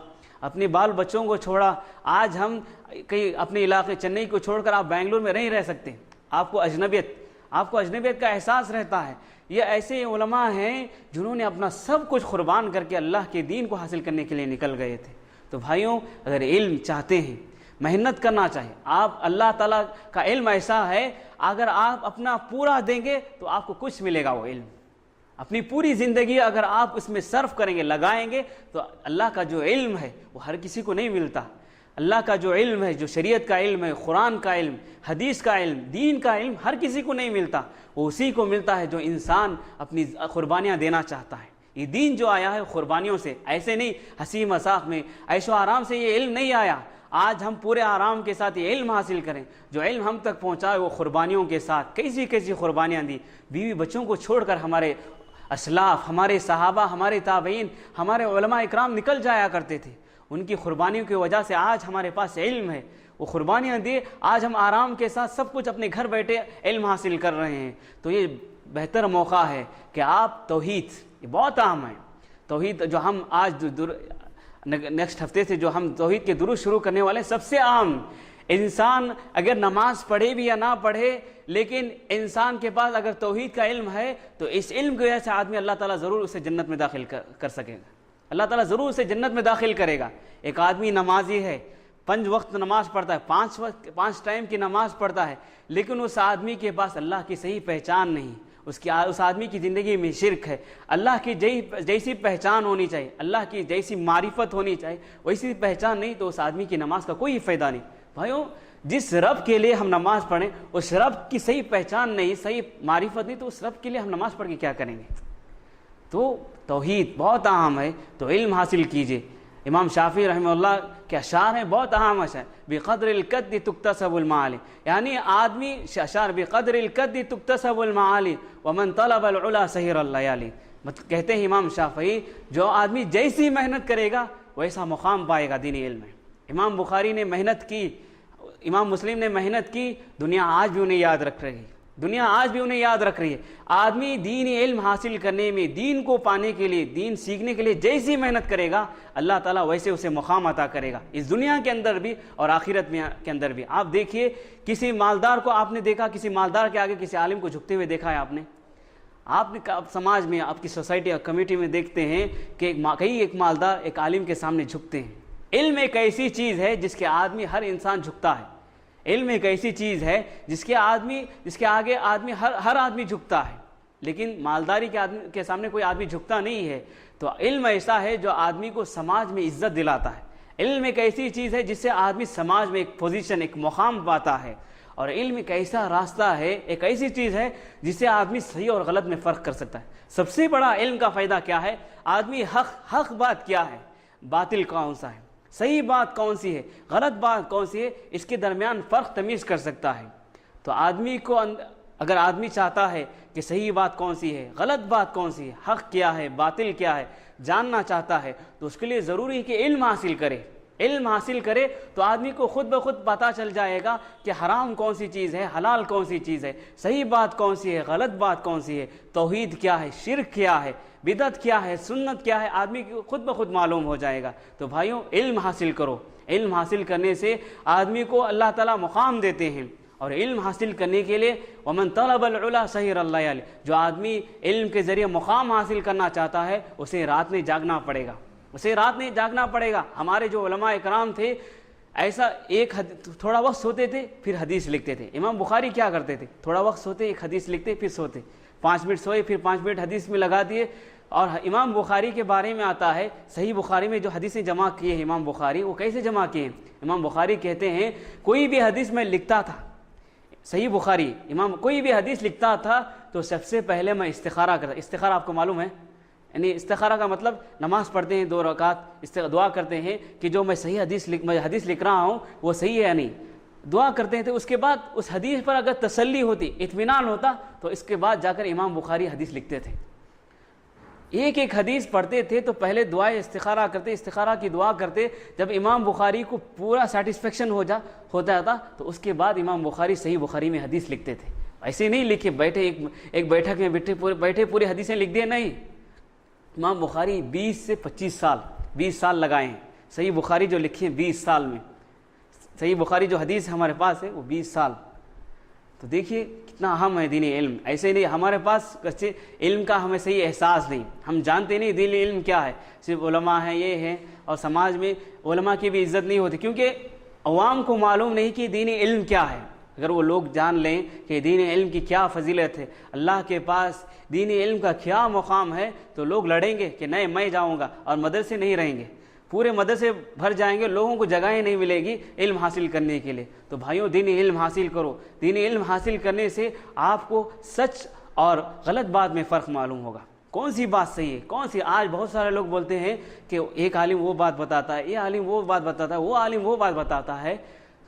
اپنے بال بچوں کو چھوڑا۔ آج ہم کئی اپنے علاقے چنئی کو چھوڑ کر آپ بنگلور میں نہیں رہ سکتے، آپ کو اجنبیت کا احساس رہتا ہے۔ یہ ایسے علماء ہیں جنہوں نے اپنا سب کچھ قربان کر کے اللہ کے دین کو حاصل کرنے کے لیے نکل گئے تھے۔ تو بھائیوں اگر علم چاہتے ہیں، محنت کرنا چاہیے، آپ اللہ تعالیٰ کا علم ایسا ہے، اگر آپ اپنا پورا دیں گے تو آپ کو کچھ ملے گا۔ وہ علم اپنی پوری زندگی اگر آپ اس میں صرف کریں گے، لگائیں گے، تو اللہ کا جو علم ہے وہ ہر کسی کو نہیں ملتا۔ اللہ کا جو علم ہے، جو شریعت کا علم ہے، قرآن کا علم، حدیث کا علم، دین کا علم، ہر کسی کو نہیں ملتا۔ وہ اسی کو ملتا ہے جو انسان اپنی قربانیاں دینا چاہتا ہے۔ یہ دین جو آیا ہے قربانیوں سے، ایسے نہیں ہنسی مذاق میں، عیش و آرام سے یہ علم نہیں آیا۔ آج ہم پورے آرام کے ساتھ یہ علم حاصل کریں، جو علم ہم تک پہنچائے وہ قربانیوں کے ساتھ۔ کیسی قربانیاں دی، بیوی بچوں کو چھوڑ کر ہمارے اسلاف، ہمارے صحابہ، ہمارے تابعین، ہمارے علماء اکرام نکل جایا کرتے تھے۔ ان کی قربانیوں کی وجہ سے آج ہمارے پاس علم ہے، وہ قربانیاں دی، آج ہم آرام کے ساتھ سب کچھ اپنے گھر بیٹھے علم حاصل کر رہے ہیں۔ تو یہ بہتر موقع ہے کہ آپ توحید، یہ بہت اہم ہے، توحید جو ہم آج نیکسٹ ہفتے سے جو ہم توحید کے دروس شروع کرنے والے ہیں، سب سے اہم، انسان اگر نماز پڑھے بھی یا نہ پڑھے، لیکن انسان کے پاس اگر توحید کا علم ہے تو اس علم کی وجہ سے آدمی اللہ تعالیٰ ضرور اسے جنت میں داخل کر سکے گا، اللہ تعالیٰ ضرور اسے جنت میں داخل کرے گا۔ ایک آدمی نمازی ہے، 5 وقت نماز پڑھتا ہے، 5 ٹائم کی نماز پڑھتا ہے، لیکن اس آدمی کے پاس اللہ کی صحیح پہچان نہیں، اس آدمی کی زندگی میں شرک ہے۔ اللہ کی جیسی پہچان ہونی چاہیے، اللہ کی جیسی معرفت ہونی چاہیے، ویسی پہچان نہیں تو اس آدمی کی نماز کا کوئی فائدہ نہیں۔ بھائیوں جس رب کے لیے ہم نماز پڑھیں اس رب کی صحیح پہچان نہیں، صحیح معرفت نہیں، تو اس رب کے لیے ہم نماز پڑھ کے کیا کریں گے؟ تو توحید بہت اہم ہے، تو علم حاصل کیجئے۔ امام شافعی رحمہ اللہ کے اشعار ہیں، بہت اہم اشعار، بقدر القد تکتسب المعالی، یعنی آدمی اشعار بقدر القد تکتسب المعالی ومن طلب العلا سہر اللیالی، کہتے ہیں امام شافعی جو آدمی جیسی محنت کرے گا ویسا مقام پائے گا دینی علم میں۔ امام بخاری نے محنت کی، امام مسلم نے محنت کی، دنیا آج بھی انہیں یاد رکھ رہی ہے۔ آدمی دینی علم حاصل کرنے میں، دین کو پانے کے لیے، دین سیکھنے کے لیے جیسی محنت کرے گا اللہ تعالیٰ ویسے اسے مقام عطا کرے گا، اس دنیا کے اندر بھی اور آخرت کے اندر بھی۔ آپ دیکھیے کسی مالدار کو آپ نے دیکھا، کسی مالدار کے آگے کسی عالم کو جھکتے ہوئے دیکھا ہے آپ نے سماج میں، آپ کی سوسائٹی اور کمیٹی میں دیکھتے ہیں کہ ایک مالدار ایک عالم کے سامنے جھکتے ہیں۔ علم ایک ایسی چیز ہے جس کے آدمی ہر انسان جھکتا ہے، علم ایک ایسی چیز ہے جس کے آگے آدمی ہر آدمی جھکتا ہے، لیکن مالداری کے سامنے کوئی آدمی جھکتا نہیں ہے۔ تو علم ایسا ہے جو آدمی کو سماج میں عزت دلاتا ہے، علم ایک ایسی چیز ہے جس سے آدمی سماج میں ایک پوزیشن، ایک مقام پاتا ہے، اور علم ایک ایسا راستہ ہے، ایک ایسی چیز ہے جس سے آدمی صحیح اور غلط میں فرق کر سکتا ہے۔ سب سے بڑا علم کا فائدہ کیا ہے؟ آدمی حق بات کیا ہے، باطل کون سا ہے، صحیح بات کون سی ہے، غلط بات کون سی ہے، اس کے درمیان فرق تمیز کر سکتا ہے۔ تو آدمی کو اگر آدمی چاہتا ہے کہ صحیح بات کون سی ہے، غلط بات کون سی ہے، حق کیا ہے، باطل کیا ہے، جاننا چاہتا ہے، تو اس کے لیے ضروری ہے کہ علم حاصل کرے، علم حاصل کرے تو آدمی کو خود بخود پتہ چل جائے گا کہ حرام کون سی چیز ہے، حلال کون سی چیز ہے، صحیح بات کون سی ہے، غلط بات کون سی ہے، توحید کیا ہے، شرک کیا ہے، بدعت کیا ہے، سنت کیا ہے، آدمی کو خود بخود معلوم ہو جائے گا۔ تو بھائیوں علم حاصل کرو، علم حاصل کرنے سے آدمی کو اللہ تعالیٰ مقام دیتے ہیں، اور علم حاصل کرنے کے لیے ومن طلب العلا سحر اللہ علیہ، جو آدمی علم کے ذریعے مقام حاصل کرنا چاہتا ہے اسے رات میں جاگنا پڑے گا، اسے رات میں جاگنا پڑے گا۔ ہمارے جو علماء اکرام تھے ایسا تھوڑا وقت سوتے تھے پھر حدیث لکھتے تھے۔ امام بخاری کیا کرتے تھے، تھوڑا وقت سوتے ایک حدیث لکھتے پھر سوتے، 5 منٹ سوئے پھر 5 منٹ حدیث میں لگا دیے۔ اور امام بخاری کے بارے میں آتا ہے صحیح بخاری میں جو حدیثیں جمع کیے ہیں امام بخاری، وہ کیسے جمع کیے ہیں؟ امام بخاری کہتے ہیں کوئی بھی حدیث میں لکھتا تھا، صحیح بخاری امام کوئی بھی حدیث لکھتا تھا تو سب سے پہلے میں استخارہ کرتا۔ استخارہ آپ کو معلوم ہے، یعنی استخارہ کا مطلب نماز پڑھتے ہیں 2 رکعت، دعا کرتے ہیں کہ جو میں صحیح حدیث لکھ رہا ہوں وہ صحیح ہے یا نہیں، دعا کرتے ہیں۔ تو اس کے بعد اس حدیث پر اگر تسلی ہوتی، اطمینان ہوتا، تو اس کے بعد جا کر امام بخاری حدیث لکھتے تھے۔ ایک ایک حدیث پڑھتے تھے تو پہلے دعائے استخارہ کرتے، استخارہ کی دعا کرتے۔ جب امام بخاری کو پورا سیٹسفیکشن ہوتا تھا تو اس کے بعد امام بخاری صحیح بخاری میں حدیث لکھتے تھے۔ ایسے نہیں لکھے بیٹھے ایک بیٹھک میں بیٹھے پوری حدیثیں لکھ دیے، نہیں۔ امام بخاری 20 سال لگائے ہیں صحیح بخاری جو لکھی ہیں، 20 سال میں صحیح بخاری جو حدیث ہمارے پاس ہے وہ 20 سال۔ تو دیکھیے کتنا اہم ہے دینی علم۔ ایسے نہیں ہمارے پاس علم کا ہمیں صحیح احساس نہیں، ہم جانتے نہیں دینی علم کیا ہے، صرف علماء ہیں یہ ہیں، اور سماج میں علماء کی بھی عزت نہیں ہوتی کیونکہ عوام کو معلوم نہیں کہ دینی علم کیا ہے۔ اگر وہ لوگ جان لیں کہ دینی علم کی کیا فضیلت ہے، اللہ کے پاس دینی علم کا کیا مقام ہے، تو لوگ لڑیں گے کہ نہیں میں جاؤں گا، اور مدرسے نہیں رہیں گے، پورے مدرسے بھر جائیں گے، لوگوں کو جگہیں نہیں ملے گی علم حاصل کرنے کے لیے۔ تو بھائیوں دینی علم حاصل کرو، دینی علم حاصل کرنے سے آپ کو سچ اور غلط بات میں فرق معلوم ہوگا، کون سی بات صحیح ہے کون سی۔ آج بہت سارے لوگ بولتے ہیں کہ ایک عالم وہ بات بتاتا ہے، یہ عالم وہ بات بتاتا ہے، وہ عالم وہ بات بتاتا ہے،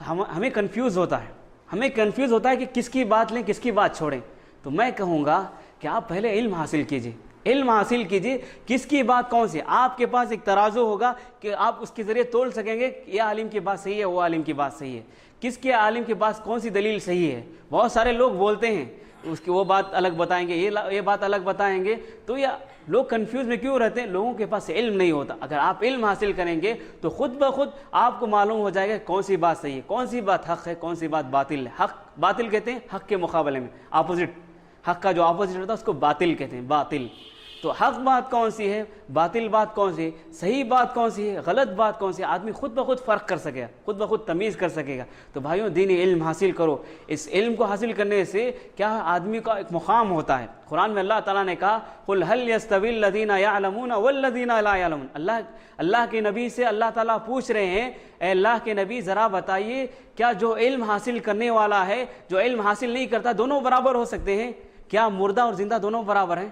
ہمیں کنفیوز ہوتا ہے کہ کس کی بات لیں کس کی بات چھوڑیں۔ تو میں کہوں گا کہ آپ پہلے علم حاصل کیجئے، علم حاصل کیجئے کس کی بات کون سی۔ آپ کے پاس ایک ترازو ہوگا کہ آپ اس کے ذریعے تول سکیں گے کہ یہ عالم کی بات صحیح ہے، وہ عالم کی بات صحیح ہے، کس کے عالم کے پاس کون سی دلیل صحیح ہے۔ بہت سارے لوگ بولتے ہیں اس کی وہ بات الگ بتائیں گے، یہ بات الگ بتائیں گے، تو یہ لوگ کنفیوز میں کیوں رہتے ہیں؟ لوگوں کے پاس علم نہیں ہوتا۔ اگر آپ علم حاصل کریں گے تو خود بخود آپ کو معلوم ہو جائے گا کون سی بات صحیح ہے، کون سی بات حق ہے، کون سی بات باطل ہے۔ حق باطل کہتے ہیں حق کے مقابلے میں، اپوزٹ، حق کا جو اپوزٹ ہوتا ہے اس کو باطل کہتے ہیں، باطل۔ تو حق بات کون سی ہے، باطل بات کون سی ہے، صحیح بات کون سی ہے، غلط بات کون سی ہے، آدمی خود بخود فرق کر سکے گا، خود بخود تمیز کر سکے گا۔ تو بھائیوں دینی علم حاصل کرو، اس علم کو حاصل کرنے سے کیا آدمی کا ایک مقام ہوتا ہے۔ قرآن میں اللہ تعالیٰ نے کہا قُلْ هَلْ يَسْتَوِي الَّذِينَ يَعْلَمُونَ وَالَّذِينَ لَا يَعْلَمُونَ۔ اللہ کے نبی سے اللہ تعالیٰ پوچھ رہے ہیں، اے اللہ کے نبی ذرا بتائیے کیا جو علم حاصل کرنے والا ہے جو علم حاصل نہیں کرتا دونوں برابر ہو سکتے ہیں؟ کیا مردہ اور زندہ دونوں برابر ہیں؟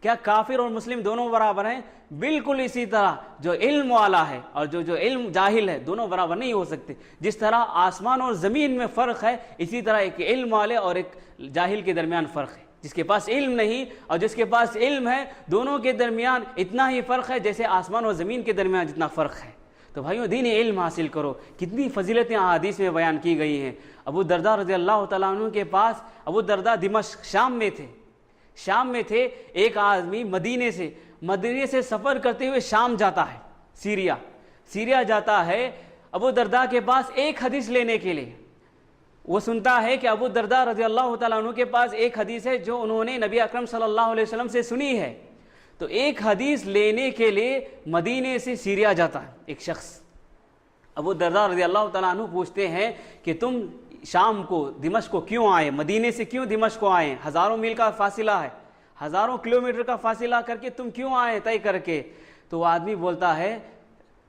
کیا کافر اور مسلم دونوں برابر ہیں؟ بالکل اسی طرح جو علم والا ہے اور جو علم جاہل ہے دونوں برابر نہیں ہو سکتے۔ جس طرح آسمان اور زمین میں فرق ہے، اسی طرح ایک علم والے اور ایک جاہل کے درمیان فرق ہے۔ جس کے پاس علم نہیں اور جس کے پاس علم ہے، دونوں کے درمیان اتنا ہی فرق ہے جیسے آسمان اور زمین کے درمیان جتنا فرق ہے۔ تو بھائیوں دین علم حاصل کرو۔ کتنی فضیلتیں احادیث میں بیان کی گئی ہیں۔ ابو درداء رضی اللہ تعالیٰ عنہ کے پاس، ابو درداء دمشق شام میں تھے، ایک آدمی مدینے سے سفر کرتے ہوئے شام جاتا ہے، سیریا جاتا ہے ابو درداء کے پاس ایک حدیث لینے کے لیے۔ وہ سنتا ہے کہ ابو درداء رضی اللہ تعالیٰ عنہ کے پاس ایک حدیث ہے جو انہوں نے نبی اکرم صلی اللہ علیہ وسلم سے سنی ہے، تو ایک حدیث لینے کے لیے مدینے سے سیریا جاتا ہے ایک شخص۔ ابو درداء رضی اللہ تعالیٰ عنہ پوچھتے ہیں کہ تم شام کو دمشق کو کیوں آئے، مدینے سے کیوں دمشق کو آئے؟ ہزاروں میل کا فاصلہ ہے، ہزاروں کلومیٹر کا فاصلہ کر کے تم کیوں آئے طے کر کے؟ تو وہ آدمی بولتا ہے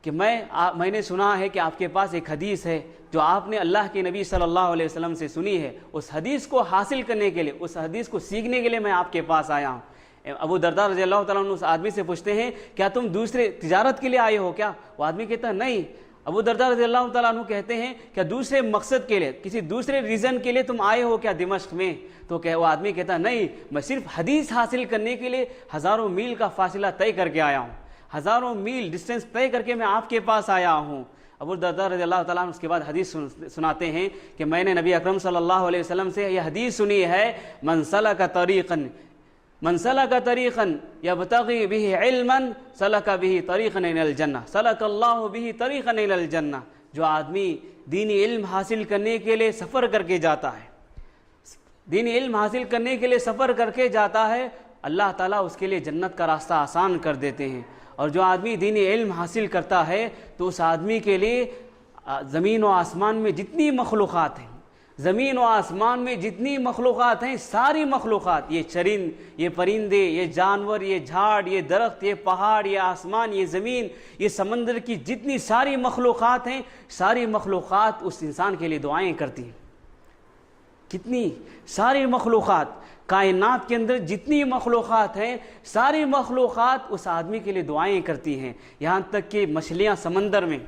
کہ میں نے سنا ہے کہ آپ کے پاس ایک حدیث ہے جو آپ نے اللہ کے نبی صلی اللہ علیہ وسلم سے سنی ہے، اس حدیث کو حاصل کرنے کے لیے، اس حدیث کو سیکھنے کے لیے میں آپ کے پاس آیا ہوں۔ ابو درداء رضی اللہ تعالیٰ عنہ اس آدمی سے پوچھتے ہیں کیا تم دوسرے تجارت کے لیے آئے ہو کیا؟ وہ آدمی کہتا ہے نہیں۔ ابو درداء رضی اللہ تعالیٰ عنہ کہتے ہیں کیا دوسرے مقصد کے لیے، کسی دوسرے ریزن کے لیے تم آئے ہو کیا دمشق میں؟ تو وہ آدمی کہتا ہے نہیں، میں صرف حدیث حاصل کرنے کے لیے ہزاروں میل کا فاصلہ طے کر کے آیا ہوں، ہزاروں میل ڈسٹینس طے کر کے میں آپ کے پاس آیا ہوں۔ ابو درداء رضی اللہ تعالیٰ عنہ اس کے بعد حدیث سناتے ہیں کہ میں نے نبی اکرم صلی اللہ علیہ وسلم سے یہ حدیث سنی ہے، من سلک طریقا یبتغی بہ علما سلک بہ طریقا الی الجنہ سلک اللہ بہ طریقا الی الجنہ۔ جو آدمی دینی علم حاصل کرنے کے لیے سفر کر کے جاتا ہے، دینی علم حاصل کرنے کے لیے سفر کر کے جاتا ہے، اللہ تعالیٰ اس کے لیے جنت کا راستہ آسان کر دیتے ہیں۔ اور جو آدمی دینی علم حاصل کرتا ہے تو اس آدمی کے لیے زمین و آسمان میں جتنی مخلوقات ہیں، زمین و آسمان میں جتنی مخلوقات ہیں، ساری مخلوقات، یہ چرند، یہ پرندے، یہ جانور، یہ جھاڑ، یہ درخت، یہ پہاڑ، یہ آسمان، یہ زمین، یہ سمندر کی جتنی ساری مخلوقات ہیں، ساری مخلوقات اس انسان کے لیے دعائیں کرتی ہیں۔ کتنی ساری مخلوقات، کائنات کے اندر جتنی مخلوقات ہیں، ساری مخلوقات اس آدمی کے لیے دعائیں کرتی ہیں۔ یہاں تک کہ مچھلیاں سمندر میں،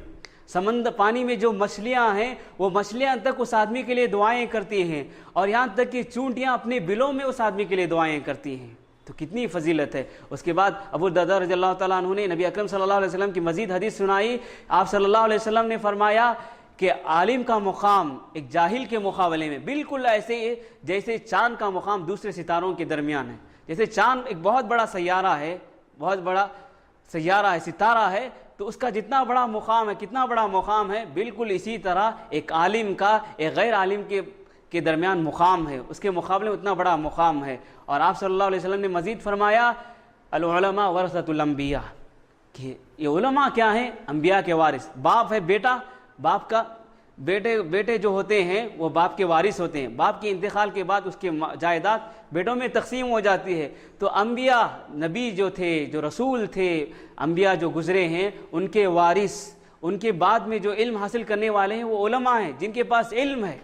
پانی میں جو مچھلیاں ہیں وہ مچھلیاں تک اس آدمی کے لیے دعائیں کرتی ہیں، اور یہاں تک کہ چونٹیاں اپنے بلوں میں اس آدمی کے لیے دعائیں کرتی ہیں۔ تو کتنی فضیلت ہے۔ اس کے بعد ابو درداء رضی اللہ تعالیٰ عنہ نے نبی اکرم صلی اللہ علیہ وسلم کی مزید حدیث سنائی۔ آپ صلی اللہ علیہ وسلم نے فرمایا کہ عالم کا مقام ایک جاہل کے مقابلے میں بالکل ایسے جیسے چاند کا مقام دوسرے ستاروں کے درمیان ہے۔ جیسے چاند ایک بہت بڑا سیارہ ہے، بہت بڑا سیارہ ہے، ستارہ ہے، تو اس کا جتنا بڑا مقام ہے، کتنا بڑا مقام ہے، بالکل اسی طرح ایک عالم کا ایک غیر عالم کے درمیان مقام ہے، اس کے مقابلے میں اتنا بڑا مقام ہے۔ اور آپ صلی اللہ علیہ وسلم نے مزید فرمایا العلماء ورثۃ الانبیاء، کہ یہ علماء کیا ہیں؟ انبیاء کے وارث۔ باپ ہے بیٹا، باپ کا بیٹے جو ہوتے ہیں وہ باپ کے وارث ہوتے ہیں، باپ کے انتقال کے بعد اس کے جائیداد بیٹوں میں تقسیم ہو جاتی ہے۔ تو انبیاء، نبی جو تھے، جو رسول تھے، انبیاء جو گزرے ہیں، ان کے وارث، ان کے بعد میں جو علم حاصل کرنے والے ہیں وہ علماء ہیں جن کے پاس علم ہے۔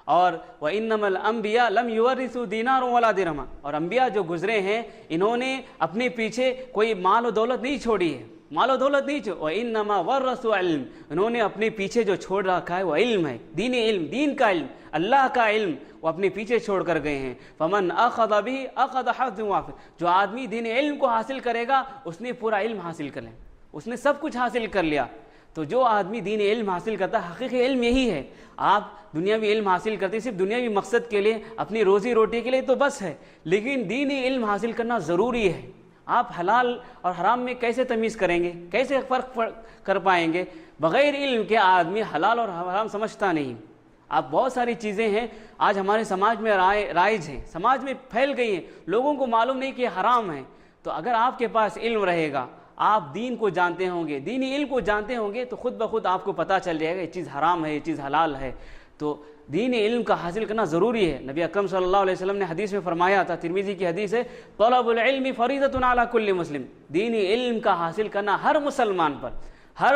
اور وَإِنَّمَا الْأَنْبِيَاءُ لَمْ يُوَرِّثُوا دِينَارًا وَلَا دِرْهَمًا، اور انبیاء جو گزرے ہیں انہوں نے اپنے پیچھے کوئی مال و دولت نہیں چھوڑی ہے، مال و دولت نہیں چھوڑی۔ وَإِنَّمَا وَرَّثُوا علم، انہوں نے اپنے پیچھے جو چھوڑ رکھا ہے وہ علم ہے، دینی علم، دین کا علم، اللہ کا علم وہ اپنے پیچھے چھوڑ کر گئے ہیں۔ فَمَنْ أَخَذَ بِهِ أَخَذَ حَظًّا وَافِرًا، جو آدمی دین علم کو حاصل کرے گا اس نے پورا علم حاصل کر لیا، اس نے سب کچھ حاصل کر لیا۔ تو جو آدمی دین علم حاصل کرتا ہے، حقیقی علم یہی ہے۔ آپ دنیاوی علم حاصل کرتے صرف دنیاوی مقصد کے لیے، اپنی روزی روٹی کے لیے تو بس ہے، لیکن دینی علم حاصل کرنا ضروری ہے۔ آپ حلال اور حرام میں کیسے تمیز کریں گے؟ کیسے فرق کر پائیں گے؟ بغیر علم کے آدمی حلال اور حرام سمجھتا نہیں۔ آپ بہت ساری چیزیں ہیں آج ہمارے سماج میں رائج ہیں، سماج میں پھیل گئی ہیں، لوگوں کو معلوم نہیں کہ حرام ہے۔ تو اگر آپ کے پاس علم رہے گا، آپ دین کو جانتے ہوں گے، دینی علم کو جانتے ہوں گے، تو خود بخود آپ کو پتہ چل جائے گا یہ چیز حرام ہے، یہ چیز حلال ہے۔ تو دینی علم کا حاصل کرنا ضروری ہے۔ نبی اکرم صلی اللہ علیہ وسلم نے حدیث میں فرمایا تھا، ترمذی کی حدیث ہے، طلب العلم فریضۃ علی کل مسلم، دینی علم کا حاصل کرنا ہر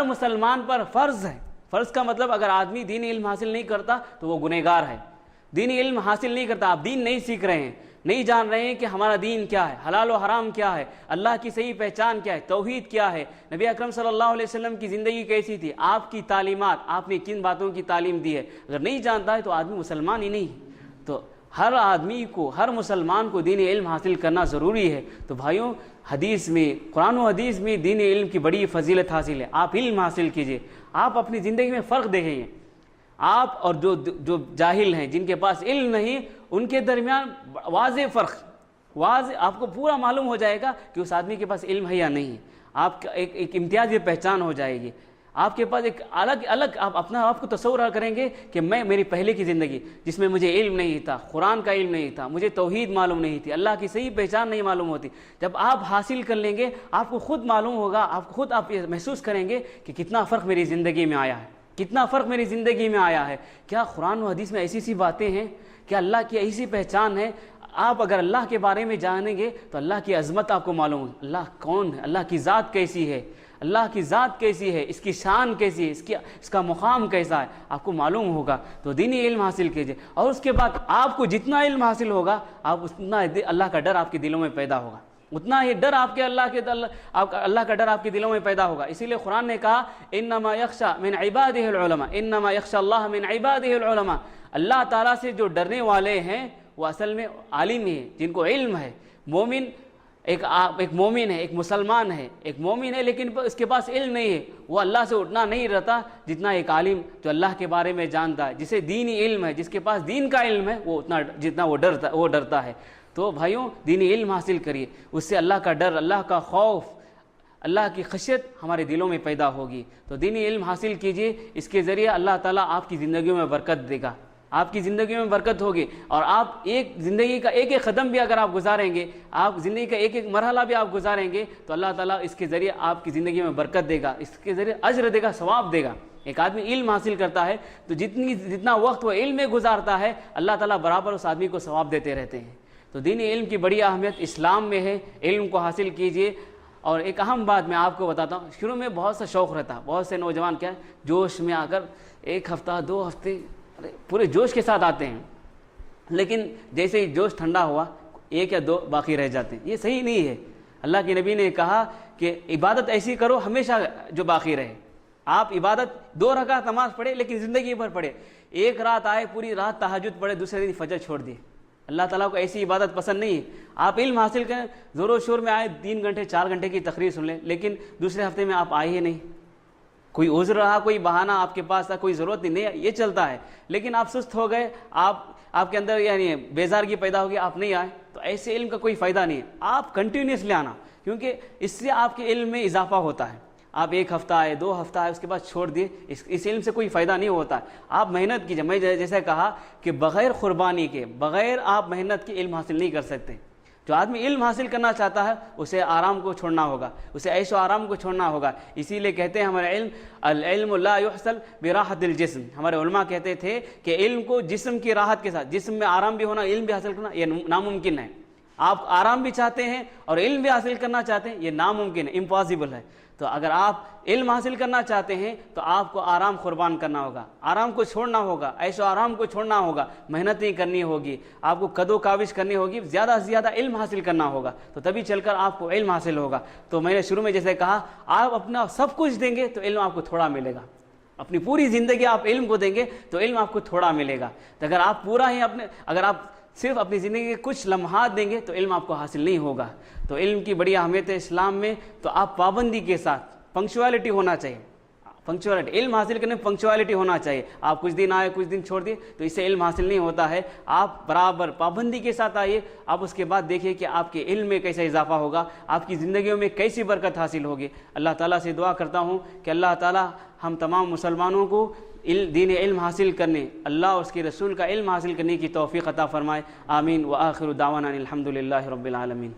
مسلمان پر فرض ہے۔ فرض کا مطلب اگر آدمی دینی علم حاصل نہیں کرتا تو وہ گنہگار ہے۔ دینی علم حاصل نہیں کرتا، آپ دین نہیں سیکھ رہے ہیں، نہیں جان رہے ہیں کہ ہمارا دین کیا ہے، حلال و حرام کیا ہے، اللہ کی صحیح پہچان کیا ہے، توحید کیا ہے، نبی اکرم صلی اللہ علیہ وسلم کی زندگی کیسی تھی، آپ کی تعلیمات، آپ نے کن باتوں کی تعلیم دی ہے، اگر نہیں جانتا ہے تو آدمی مسلمان ہی نہیں۔ تو ہر آدمی کو، ہر مسلمان کو دینی علم حاصل کرنا ضروری ہے۔ تو بھائیوں، حدیث میں، قرآن و حدیث میں دینی علم کی بڑی فضیلت حاصل ہے۔ آپ علم حاصل کیجئے، آپ اپنی زندگی میں فرق دیکھیں گے۔ آپ اور جو جاہل ہیں، جن کے پاس علم نہیں، ان کے درمیان واضح فرق، واضح آپ کو پورا معلوم ہو جائے گا کہ اس آدمی کے پاس علم ہے یا نہیں۔ آپ کا ایک امتیازی پہچان ہو جائے گی، آپ کے پاس ایک الگ آپ اپنا آپ کو تصور کریں گے کہ میری پہلے کی زندگی جس میں مجھے علم نہیں تھا، قرآن کا علم نہیں تھا، مجھے توحید معلوم نہیں تھی، اللہ کی صحیح پہچان نہیں معلوم ہوتی، جب آپ حاصل کر لیں گے آپ کو خود معلوم ہوگا، آپ یہ محسوس کریں گے کہ کتنا فرق میری زندگی میں آیا ہے، کتنا فرق میری زندگی میں آیا ہے۔ کیا قرآن و حدیث میں ایسی باتیں ہیں؟ کیا اللہ کی ایسی پہچان ہے؟ آپ اگر اللہ کے بارے میں جانیں گے تو اللہ کی عظمت آپ کو معلوم ہے، اللہ کون ہے، اللہ کی ذات کیسی ہے، اللہ کی ذات کیسی ہے، اس کی شان کیسی ہے، اس کا مقام کیسا ہے، آپ کو معلوم ہوگا۔ تو دینی علم حاصل کیجئے، اور اس کے بعد آپ کو جتنا علم حاصل ہوگا آپ اتنا اللہ کا ڈر آپ کے دلوں میں پیدا ہوگا، اتنا ہی ڈر اللہ کا ڈر آپ کے دلوں میں پیدا ہوگا۔ اسی لیے قرآن نے کہا انما یخشى من عباده العلماء، انما یخشى اللہ من عباده العلماء، اللہ تعالیٰ سے جو ڈرنے والے ہیں وہ اصل میں عالم ہیں، جن کو علم ہے۔ مومن ایک مومن ہے، ایک مسلمان ہے، ایک مومن ہے لیکن اس کے پاس علم نہیں ہے، وہ اللہ سے اتنا نہیں رہتا جتنا ایک عالم جو اللہ کے بارے میں جانتا ہے، جسے دینی علم ہے، جس کے پاس دین کا علم ہے، وہ اتنا جتنا وہ ڈرتا ہے۔ تو بھائیوں دینی علم حاصل کریے، اس سے اللہ کا ڈر، اللہ کا خوف، اللہ کی خشیت ہمارے دلوں میں پیدا ہوگی۔ تو دینی علم حاصل کیجئے، اس کے ذریعے اللہ تعالیٰ آپ کی زندگیوں میں برکت دے گا، آپ کی زندگی میں برکت ہوگی، اور آپ ایک زندگی کا ایک ایک قدم بھی اگر آپ گزاریں گے، آپ زندگی کا ایک ایک مرحلہ بھی آپ گزاریں گے، تو اللہ تعالیٰ اس کے ذریعے آپ کی زندگی میں برکت دے گا، اس کے ذریعے اجر دے گا، ثواب دے گا۔ ایک آدمی علم حاصل کرتا ہے تو جتنا وقت وہ علم میں گزارتا ہے، اللہ تعالیٰ برابر اس آدمی کو ثواب دیتے رہتے ہیں۔ تو دینی علم کی بڑی اہمیت اسلام میں ہے، علم کو حاصل کیجئے۔ اور ایک اہم بات میں آپ کو بتاتا ہوں، شروع میں بہت سا شوق رہتا، بہت سے نوجوان کیا جوش میں آ کر ایک ہفتہ 2 ہفتے پورے جوش کے ساتھ آتے ہیں، لیکن جیسے ہی جوش ٹھنڈا ہوا 1 یا 2 باقی رہ جاتے ہیں۔ یہ صحیح نہیں ہے۔ اللہ کے نبی نے کہا کہ عبادت ایسی کرو ہمیشہ جو باقی رہے۔ آپ عبادت 2 رکعت نماز پڑھے لیکن زندگی بھر پڑھے، ایک رات آئے پوری رات تہجد پڑھے، دوسرے دن فجر چھوڑ دیے، اللہ تعالیٰ کو ایسی عبادت پسند نہیں ہے۔ آپ علم حاصل کریں، زور و شور میں آئے 3 گھنٹے 4 گھنٹے کی تقریر سن لیں، لیکن دوسرے ہفتے میں آپ آئے ہی نہیں، کوئی عذر رہا، کوئی بہانہ آپ کے پاس تھا، کوئی ضرورت نہیں، یہ چلتا ہے، لیکن آپ سست ہو گئے، آپ کے اندر یعنی بیزارگی پیدا ہو گئی، آپ نہیں آئے، تو ایسے علم کا کوئی فائدہ نہیں ہے۔ آپ کنٹینیوسلی آنا، کیونکہ اس سے آپ کے علم میں اضافہ ہوتا ہے۔ آپ 1 ہفتہ آئے، 2 ہفتہ آئے، اس کے بعد چھوڑ دیے، اس علم سے کوئی فائدہ نہیں ہوتا ہے۔ آپ محنت کیجیے، میں جیسے کہا کہ بغیر قربانی کے، بغیر آپ محنت کے علم حاصل نہیں کر سکتے۔ جو آدمی علم حاصل کرنا چاہتا ہے اسے آرام کو چھوڑنا ہوگا، اسے عیش و آرام کو چھوڑنا ہوگا۔ اسی لیے کہتے ہیں ہمارے العلم لا يحصل براحت الجسم، ہمارے علماء کہتے تھے کہ علم کو جسم کی راحت کے ساتھ، جسم میں آرام بھی ہونا، علم بھی حاصل کرنا یہ ناممکن ہے۔ آپ آرام بھی چاہتے ہیں اور علم بھی حاصل کرنا چاہتے ہیں، یہ ناممکن ہے، امپاسبل ہے۔ تو اگر آپ علم حاصل کرنا چاہتے ہیں تو آپ کو آرام قربان کرنا ہوگا، آرام کو چھوڑنا ہوگا، عیش و آرام کو چھوڑنا ہوگا، محنت نہیں کرنی ہوگی، آپ کو کدو کاوش کرنی ہوگی، زیادہ سے زیادہ علم حاصل کرنا ہوگا، تو تبھی چل کر آپ کو علم حاصل ہوگا۔ تو میں نے شروع میں جیسے کہا، آپ اپنا سب کچھ دیں گے تو علم آپ کو تھوڑا ملے گا، اپنی پوری زندگی آپ علم کو دیں گے تو علم آپ کو تھوڑا ملے گا۔ تو اگر آپ پورا ہی اگر آپ صرف اپنی زندگی کے کچھ لمحات دیں گے تو علم آپ کو حاصل نہیں ہوگا۔ تو علم کی بڑی اہمیت ہے اسلام میں، تو آپ پابندی کے ساتھ، پنکچوالٹی ہونا چاہیے، پنکچوالٹی علم حاصل کرنے میں پنکچوالٹی ہونا چاہیے۔ آپ کچھ دن آئے کچھ دن چھوڑ دیے تو اس سے علم حاصل نہیں ہوتا ہے۔ آپ برابر پابندی کے ساتھ آئیے، آپ اس کے بعد دیکھیے کہ آپ کے علم میں کیسا اضافہ ہوگا، آپ کی زندگیوں میں کیسی برکت حاصل ہوگی۔ اللہ تعالیٰ سے دعا کرتا ہوں کہ اللہ تعالیٰ ہم تمام مسلمانوں کو دین علم حاصل کرنے، اللہ اور اس کے رسول کا علم حاصل کرنے کی توفیق عطا فرمائے۔ آمین۔ وآخر دعوانا الحمد للہ رب العالمین۔